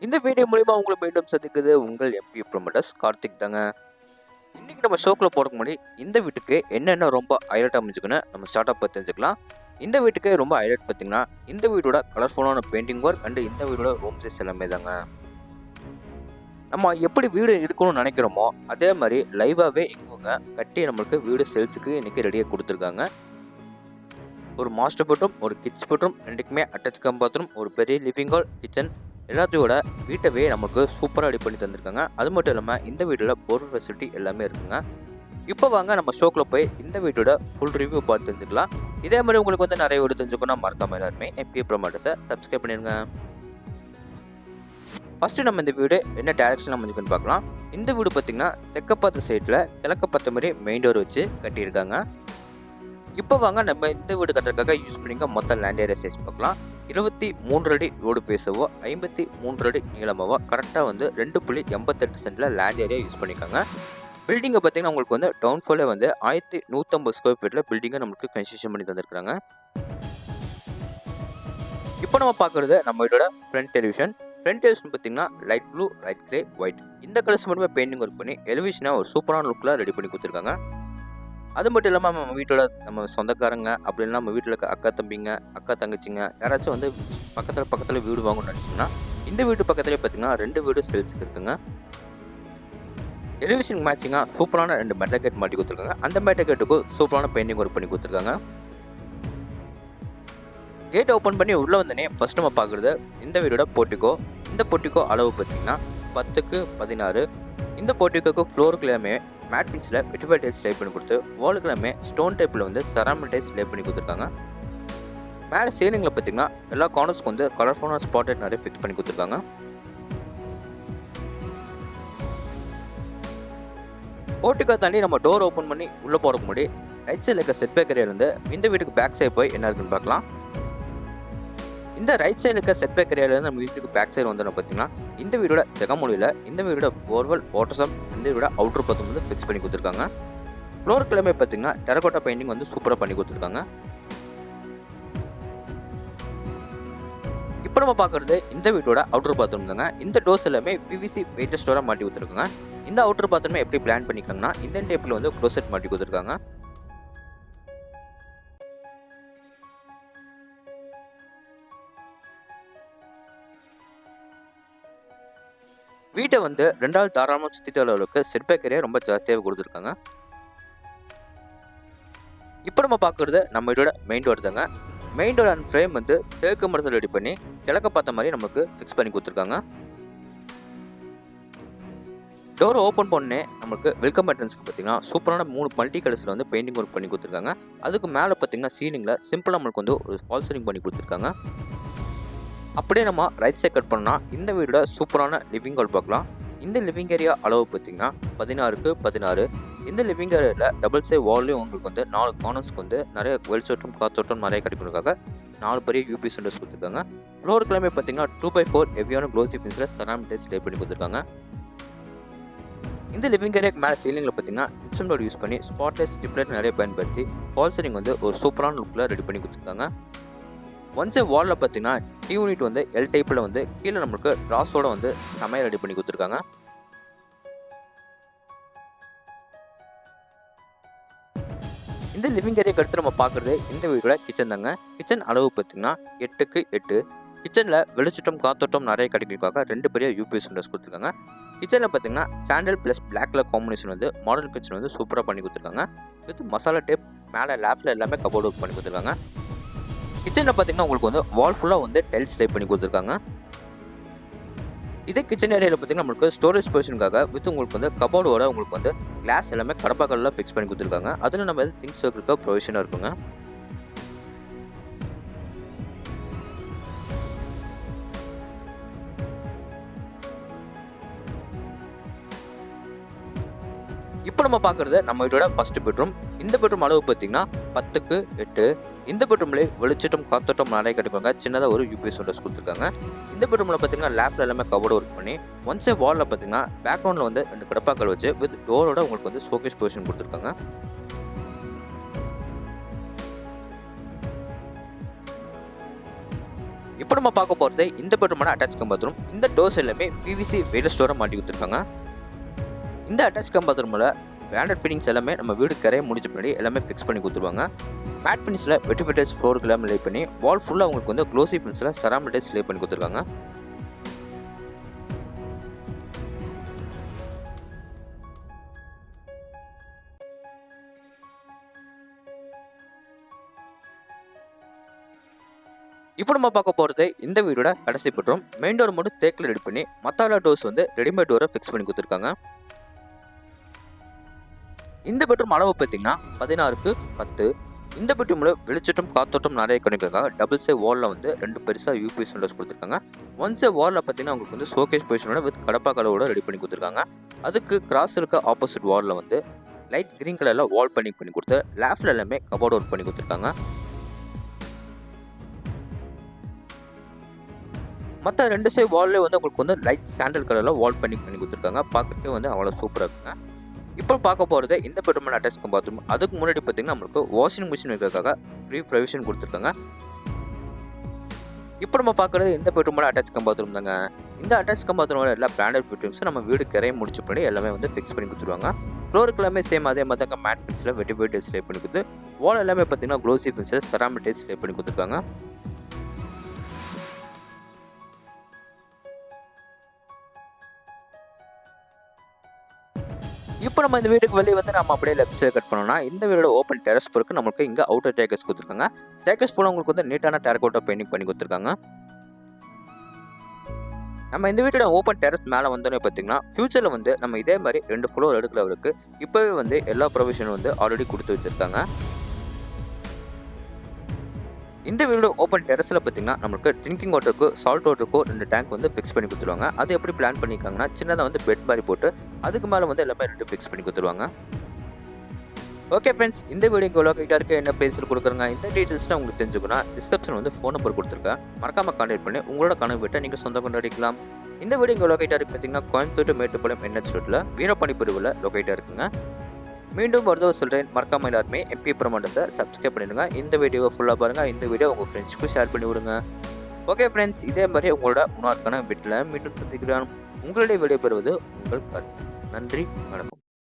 இந்த வீடியோ மூலிமா உங்களை மீண்டும் சந்திக்குது உங்கள் எம்பி ப்ரொமோட்டர்ஸ் கார்த்திக் தாங்க. இன்னைக்கு நம்ம ஷோக்கில் போறதுக்கு முன்னாடி இந்த வீட்டுக்கு என்னென்ன ரொம்ப ஹைலைட் அமைஞ்சுக்குன்னு நம்ம ஸ்டார்ட் அப் தெரிஞ்சுக்கலாம். இந்த வீட்டுக்கு ரொம்ப ஹைலைட் பார்த்தீங்கன்னா இந்த வீடோட கலர்ஃபுல்லான பெயிண்டிங் ஒர்க் அண்ட் இந்த வீடோட ரூம் சைஸ் எல்லாமே தாங்க. நம்ம எப்படி வீடு இருக்கணும்னு நினைக்கிறோமோ அதே மாதிரி லைவாகவே இவங்க கட்டி நம்மளுக்கு வீடு சேல்ஸுக்கு இன்னைக்கு ரெடியாக கொடுத்துருக்காங்க. ஒரு மாஸ்டர் பெட்ரூம், ஒரு கிட்ஸ் பெட்ரூம், ரெண்டுக்குமே அட்டாச் கம் பாத்ரூம், ஒரு பெரிய லிவிங் ஹால், கிச்சன் எல்லாத்தையோட வீட்டவே நமக்கு சூப்பராக ரெடி பண்ணி தந்திருக்காங்க. அது மட்டும் இல்லாமல் இந்த வீட்டில் போர் ஃபெசிலிட்டி எல்லாமே இருக்குங்க. இப்போ வாங்க நம்ம ஷோக்கில் போய் இந்த வீட்டோட ஃபுல் ரிவ்யூ பார்த்து தெரிஞ்சுக்கலாம். இதே மாதிரி உங்களுக்கு வந்து நிறைய வீடு தெரிஞ்சுக்கணும் மறக்காம எல்லாருமே எம்பி ப்ரொமோட்டர்ஸை சப்ஸ்கிரைப் பண்ணிடுங்க. ஃபர்ஸ்ட் நம்ம இந்த வீடு என்ன டைரக்ஷன் அமைஞ்சுக்குன்னு பார்க்கலாம். இந்த வீடு பார்த்தீங்கன்னா தெற்க பார்த்த சைடில் கிழக்க பார்த்த மாதிரி மெயின் டோர் வச்சு கட்டியிருக்காங்க. இப்போ வாங்க நம்ம இந்த வீடு கட்டுறதுக்காக யூஸ் பண்ணிங்க மொத்த லேண்ட் ஏரியா சைஸ் பார்க்கலாம். 23 அடி ரோடு பேசவோ 53 அடி நீளமாவோ கரெக்டாக வந்து 2.88 சென்டில் லேண்ட் ஏரியா யூஸ் பண்ணிக்காங்க. பில்டிங்கை பார்த்தீங்கன்னா உங்களுக்கு வந்து டவுன் ஃப்ளோரே வந்து 1150 ஸ்கொயர் ஃபீட்டில் பில்டிங்கை நம்மளுக்கு கன்ஸ்ட்ரக்ஷன் பண்ணி தந்திருக்காங்க. இப்போ நம்ம பார்க்குறது நம்ம வீட்டோட ஃப்ரண்ட் டெலிவிஷன். ஃப்ரண்ட் டெலிவிஷன் பார்த்தீங்கன்னா light blue, light grey, white இந்த கலர்ஸ் மட்டுமே பெயிண்டிங் ஒர்க் பண்ணி எலிவேஷனாக ஒரு சூப்பரான லுக்கில் ரெடி பண்ணி கொடுத்துருக்காங்க. அது மட்டும் இல்லாமல் நம்ம வீட்டோட நம்ம சொந்தக்காரங்க அப்படி இல்லைனா நம்ம வீட்டில் இருக்க அக்கா தம்பிங்க, அக்கா தங்கச்சிங்க யாராச்சும் வந்து பக்கத்தில் வீடு வாங்கணும்னு நினச்சிங்கன்னா இந்த வீட்டு பக்கத்துலேயே பார்த்தீங்கன்னா 2 வீடு சேல்ஸுக்கு இருக்குங்க. எலிவேஷன் மேட்சிங்காக சூப்பரான 2 மெட்டல் கேட் மாட்டி கொடுத்துருக்காங்க. அந்த மெட்டல் கேட்டுக்கும் சூப்பரான பெயிண்டிங் ஒர்க் பண்ணி கொடுத்துருக்காங்க. கேட் ஓப்பன் பண்ணி உள்ளே வந்தோடனே ஃபர்ஸ்ட் நம்ம பார்க்குறது இந்த வீடோட போர்ட்டிகோ. இந்த போர்ட்டிகோ அளவு பார்த்தீங்கன்னா 10க்கு 16. இந்த போர்ட்டிகோக்கு ஃப்ளோருக்கு எல்லாமே மேட் ஃபினிஷில் வெட்டிஃபை டைல்ஸ் லே பண்ணி கொடுத்து வாலுக்கு எல்லாமே ஸ்டோன் டைப்பில் வந்து செராமிக் டைல்ஸ் லே பண்ணி கொடுத்துருக்காங்க. மேலே சீலிங்கில் பார்த்தீங்கன்னா எல்லா கார்னர்ஸ்க்கு வந்து கலர்ஃபுல்லான ஸ்பாட் நிறைய ஃபிக்ஸ் பண்ணி கொடுத்துருக்காங்க. போர்ட்டிகோ தாண்டி நம்ம டோர் ஓப்பன் பண்ணி உள்ளே போகிறதுக்கு முன்னாடி ரைட் சைடில் இருக்க செட் பேக் ஏரியாவிலேருந்து இந்த வீட்டுக்கு பேக் சைடு போய் என்ன இருக்குன்னு பார்க்கலாம். இந்த ரைட் சைடில் இருக்க செட் பேக் ஏரியாவிலேருந்து நம்ம வீட்டுக்கு பேக் சைடு வந்தோம்னா பார்த்தீங்கன்னா இந்த வீடோட ஜெகமொழியில் இந்த வீடோட போர்வெல் வாட்டர் சம் இந்த வீடோட அவுட்டர் பாத்ரூம் வந்து ஃபிக்ஸ் பண்ணி கொடுத்துருக்காங்க. ஃப்ளோருக்கு எல்லாமே பார்த்தீங்கன்னா டெரகோட்டா பெயிண்டிங் வந்து சூப்பராக பண்ணி கொடுத்துருக்காங்க. இப்போ நம்ம பார்க்குறது இந்த வீட்டோட அவுட்டர் பாத்ரூம் தாங்க. இந்த டோர்ஸ் எல்லாமே பிவிசி வெயிட்லெஸ் டோராக மாட்டி கொடுத்துருக்காங்க. இந்த அவுட்டர் பாத்ரூமே எப்படி பிளான் பண்ணிக்காங்கன்னா இந்த டேப்பில் வந்து க்ளோசெட் மாட்டி கொடுத்துருக்காங்க. வீட்டை வந்து 2 தாராளமாக சுற்றிட்ட அளவுக்கு செட் பேக் ஏரியா ரொம்ப ஜாஸ்தியாக கொடுத்துருக்காங்க. இப்போ நம்ம பார்க்குறது நம்ம வீட்டோட மெயின் டோர் தாங்க. மெயின் டோர் அண்ட் ஃப்ரேம் வந்து தேக்கு மரத்தில் ரெடி பண்ணி கிழக்க பார்த்த மாதிரி நமக்கு ஃபிக்ஸ் பண்ணி கொடுத்துருக்காங்க. டோர் ஓப்பன் பண்ணே நமக்கு வெல்கம் என்ட்ரன்ஸ்க்கு பார்த்தீங்கன்னா சூப்பரான 3 மல்டி கலர்ஸில் வந்து பெயிண்டிங் ஒர்க் பண்ணி கொடுத்துருக்காங்க. அதுக்கு மேலே பார்த்தீங்கன்னா சீலிங்கில் சிம்பிளாக நம்மளுக்கு வந்து ஒரு ஃபால் சீலிங் பண்ணி கொடுத்துருக்காங்க. அப்படியே நம்ம ரைட் சைட் கட் பண்ணால் இந்த வீடோட சூப்பரான லிவிங் ஹால் பார்க்கலாம். இந்த லிவிங் ஏரியா அளவு பார்த்தீங்கன்னா 16க்கு 16. இந்த லிவிங் ஏரியாவில் டபுள் சைட் வால்லையும் உங்களுக்கு வந்து 4 கார்னர்ஸ்க்கு வந்து நிறைய வெளிச்சோட்டம் காற்றோட்டம் நிறைய கிடைக்கிறதுக்காக 4 பெரிய யூபி சென்டர்ஸ் கொடுத்துருக்காங்க. ஃப்ளோருக்கு எல்லாமே பார்த்தீங்கன்னா 2x4 ஹெவியான க்ளோசி ஃபினிஷில் செராமிக் டைல்ஸ் லே பண்ணி கொடுத்துருக்காங்க. இந்த லிவிங் ஏரியாக்கு மேலே சீலிங்கில் பார்த்தீங்கன்னா ஜிப்சம் போர்டு யூஸ் பண்ணி ஸ்பாட்லைட் ஸ்டிப்லைட் நிறைய பயன்படுத்தி ஃபால் சீலிங் வந்து ஒரு சூப்பரான லுக்கில் ரெடி பண்ணி கொடுத்துருக்காங்க. ஒன்ஸ் வாலில் பார்த்தீங்கன்னா டி யூனிட் வந்து எல் டைப்பில் வந்து கீழே நம்மளுக்கு ட்ராஸோட வந்து சமையல் ரெடி பண்ணி கொடுத்துருக்காங்க. இந்த லிவிங் ஏரியாக்கு அடுத்து நம்ம பார்க்குறது இந்த வீட்டோட கிச்சன் தாங்க. கிச்சன் அளவு பார்த்தீங்கன்னா 8க்கு 8. கிச்சனில் வெளிச்சட்டம் காத்தோட்டம் நிறைய கிடைக்கிறதுக்காக 2 பெரிய யூபிஎஸ் விண்டோஸ் கொடுத்துருக்காங்க. கிச்சனில் பார்த்தீங்கன்னா sandal plus black colour combination வந்து மாடல் கிச்சன் வந்து சூப்பராக பண்ணி கொடுத்துருக்காங்க. வித் மசாலா டேப் மேலே லேஃப்டில் எல்லாமே கபோர்டு ஒர்க் பண்ணி கொடுத்துருக்காங்க. கிச்சனில் பார்த்தீங்கன்னா உங்களுக்கு வந்து வால் ஃபுல்லாக வந்து டைல்ஸ் லே பண்ணி கொடுத்துருக்காங்க. இதே கிச்சன் ஏரியாவில் பார்த்தீங்கன்னா நம்மளுக்கு ஸ்டோரேஜ் பொசிஷனுக்காக வித் உங்களுக்கு வந்து கபோர்டோட உங்களுக்கு வந்து கிளாஸ் எல்லாமே கடப்பாக்கல்ல ஃபிக்ஸ் பண்ணி கொடுத்துருக்காங்க. அதில் நம்ம திங்ஸ் வைக்கிறதுக்கு ப்ரொவிஷனாக இருக்குங்க. இப்போ நம்ம பார்க்குறது நம்ம வீட்டோட ஃபர்ஸ்ட் பெட்ரூம். இந்த பெட்ரூம் அளவு பார்த்தீங்கன்னா 10க்கு 8. இந்த பெட்ரூம்லேயே வெளிச்சட்டம் காத்தோட்டம் நிறைய கிடைப்பாங்க. சின்னதாக ஒரு யூபிஎஸ் விண்டோஸ் கொடுத்துருக்காங்க. இந்த பெட்ரூமில் பார்த்தீங்கன்னா லேஃப்டில் எல்லாமே கபோர்டு ஒர்க் பண்ணி ஒன்ஸே வாலில் பார்த்தீங்கன்னா பேக்ரவுண்டில் வந்து 2 கடப்பாக்கள் வச்சு வித் டோரோட உங்களுக்கு வந்து ஷோகேஸ் பொசிஷன் கொடுத்துருக்காங்க. இப்போ நம்ம பார்க்க போகிறது இந்த பெட்ரூமோட அட்டாச் கம் பாத்ரூம். இந்த டோர்ஸ் எல்லாமே பிவிசி வெயிட் ஸ்டோரை மாட்டி கொடுத்துருக்காங்க. இந்த அட்டாச் கம் பாத்ரூமில் பிராண்டட் ஃபிட்டிங்ஸ் எல்லாமே நம்ம வீடு கரையை முடிச்ச பின்னாடி எல்லாமே ஃபிக்ஸ் பண்ணி கொடுத்துருவாங்க. மேட் ஃபினிஷில் வெட்டிஃபிட்டர்ஸ் ஃப்ளோருக்கு எல்லாமே லே பண்ணி வால் ஃபுல்லாக உங்களுக்கு வந்து க்ளோசி ஃபினிஷில் செராமிடைஸ் லே பண்ணி கொடுத்துருக்காங்க. இப்போ நம்ம பார்க்க போகிறது இந்த வீடோட கடைசி பெட்ரூம். மெயின் டோர் மட்டும் தேக்கில் ரெடி பண்ணி மற்ற எல்லா டோர்ஸ் வந்து ரெடிமேட் டோரை ஃபிக்ஸ் பண்ணி கொடுத்துருக்காங்க. இந்த பெட்ரூம் அளவு பார்த்தீங்கன்னா 16க்கு 10. இந்த பெட்ரூமில் வெளிச்சட்டம் காத்தோட்டம் நிறைய கிடைக்கிறதுக்காக டபுள் சே வாலில் வந்து 2 பெருசாக யூபிஎஸ் விண்டோஸ் கொடுத்துருக்காங்க. ஒன் சே வாலில் பார்த்தீங்கன்னா உங்களுக்கு வந்து ஷோகேஸ் பொசிஷனோட வித் கடப்பா கலரோட ரெடி பண்ணி கொடுத்துருக்காங்க. அதுக்கு கிராஸ் இருக்க ஆப்போசிட் வாலில் வந்து லைட் கிரீன் கலரில் வால் பண்ணி கொடுத்து லேஃப்டில் எல்லாமே கபோர்ட் ஒர்க் பண்ணி கொடுத்துருக்காங்க. மற்ற 2 சைடு வால்லே வந்து உங்களுக்கு வந்து லைட் சாண்டல் கலரில் வால் பண்ணி கொடுத்துருக்காங்க. பார்க்கறதுக்கு வந்து அவ்வளோ சூப்பராக இருக்குங்க. இப்போ பார்க்க போகிறது இந்த பெட்ரூமில் அட்டாச் பாத்ரூம். அதுக்கு முன்னாடி பார்த்தீங்கன்னா நம்மளுக்கு வாஷிங் மிஷின் வைக்கிறதுக்காக ஃப்ரீ ப்ரொவிஷன் கொடுத்துருக்காங்க. இப்போ நம்ம பார்க்குறது இந்த பெட்ரூமோட அட்டாச் பாத்ரூம் தாங்க. இந்த அட்டாச் பாத்ரூமோட எல்லா பிராண்டட் ஃபிட்டிங்ஸும் நம்ம வீடு கரையை முடிச்ச பின்னாடி எல்லாமே வந்து ஃபிக்ஸ் பண்ணி கொடுத்துருவாங்க. ஃப்ளோருக்கு எல்லாமே சேம் அதே மாதிரி தாங்க மேட் ஃபினிஷில் வெட்டிஃபைட் லே பண்ணி கொடுத்து வால் எல்லாமே பார்த்தீங்கன்னா க்ளோசி ஃபினிஷில் செராமிடைஸ் லே பண்ணி கொடுத்துருக்காங்க. இப்போ நம்ம இந்த வீட்டுக்கு வெளியே வந்து நம்ம அப்படியே லெஃப்ட் சைடு கட் பண்ணோம்னா இந்த வீடோட ஓப்பன் டெரஸ் பொறுக்கு நமக்கு இங்கே அவுட்டர் டேக்கஸ் கொடுத்துருக்காங்க. ஸ்டேக்கஸ் ஃபுல்லாக உங்களுக்கு வந்து நீட்டான டெரகோட்டா பெயிண்டிங் பண்ணி கொடுத்துருக்காங்க. நம்ம இந்த வீட்டோட ஓப்பன் டெரஸ் மேலே வந்தோன்னே பார்த்தீங்கன்னா ஃபியூச்சரில் வந்து நம்ம இதே மாதிரி 2 ஃப்ளோர் எடுக்கிறவருக்கு இப்போவே வந்து எல்லா ப்ரொவிஷனும் வந்து ஆல்ரெடி கொடுத்து வச்சுருக்காங்க. இந்த வீடோட ஓப்பன் டெரஸில் பார்த்தீங்கன்னா நம்மளுக்கு ட்ரிங்கிங் வாட்டருக்கு சால்ட் வாட்டருக்கும் 2 டேங்க் வந்து ஃபிக்ஸ் பண்ணி கொடுத்துருவாங்க. அது எப்படி பிளான் பண்ணியிருக்காங்கன்னா சின்னதாக வந்து பெட் மாதிரி போட்டு அதுக்கு மேலே வந்து எல்லாமே 2 ஃபிக்ஸ் பண்ணி கொடுத்துருவாங்க. ஓகே ஃப்ரெண்ட்ஸ், இந்த வீடியோ எவ்வளோ கைட்டாக இருக்குது என்ன பேசிட்டு கொடுக்குறாங்க இந்த டீட்டெயில்ஸ்லாம் உங்களுக்கு தெரிஞ்சுக்கணும். டிஸ்கிரிப்ஷன் வந்து ஃபோன் நம்பர் கொடுத்துருக்கேன். மறக்காமல் கான்டாக்ட் பண்ணி உங்களோட கனவு வீட்டை நீங்கள் சொந்த கொண்டாடிக்கலாம். இந்த வீடியோ எவ்வளோ கைட்டாக இருக்குது பார்த்தீங்கன்னா கோயம்புத்தூர் மேட்டுப்பாளையம் NH ரோட்டில் வீரப்பணி பிரிவில் லொக்கேட்டாக இருக்குங்க. மீண்டும் ஒரு சொல்கிறேன், மறக்காம எல்லாருமே MP ப்ரமோட்டர்ஸை சப்ஸ்கிரைப் பண்ணிடுங்க. இந்த வீடியோவை ஃபுல்லாக பாருங்கள். இந்த வீடியோ உங்கள் ஃப்ரெண்ட்ஸ்க்கு ஷேர் பண்ணி விடுங்க. ஓகே ஃப்ரெண்ட்ஸ், இதே மாதிரி உங்களோட முன்னாட்கான வீட்டில் மீண்டும் சந்திக்கிறேன். உங்களுடைய வீடியோ பெறுவது உங்கள் நன்றி, வணக்கம்.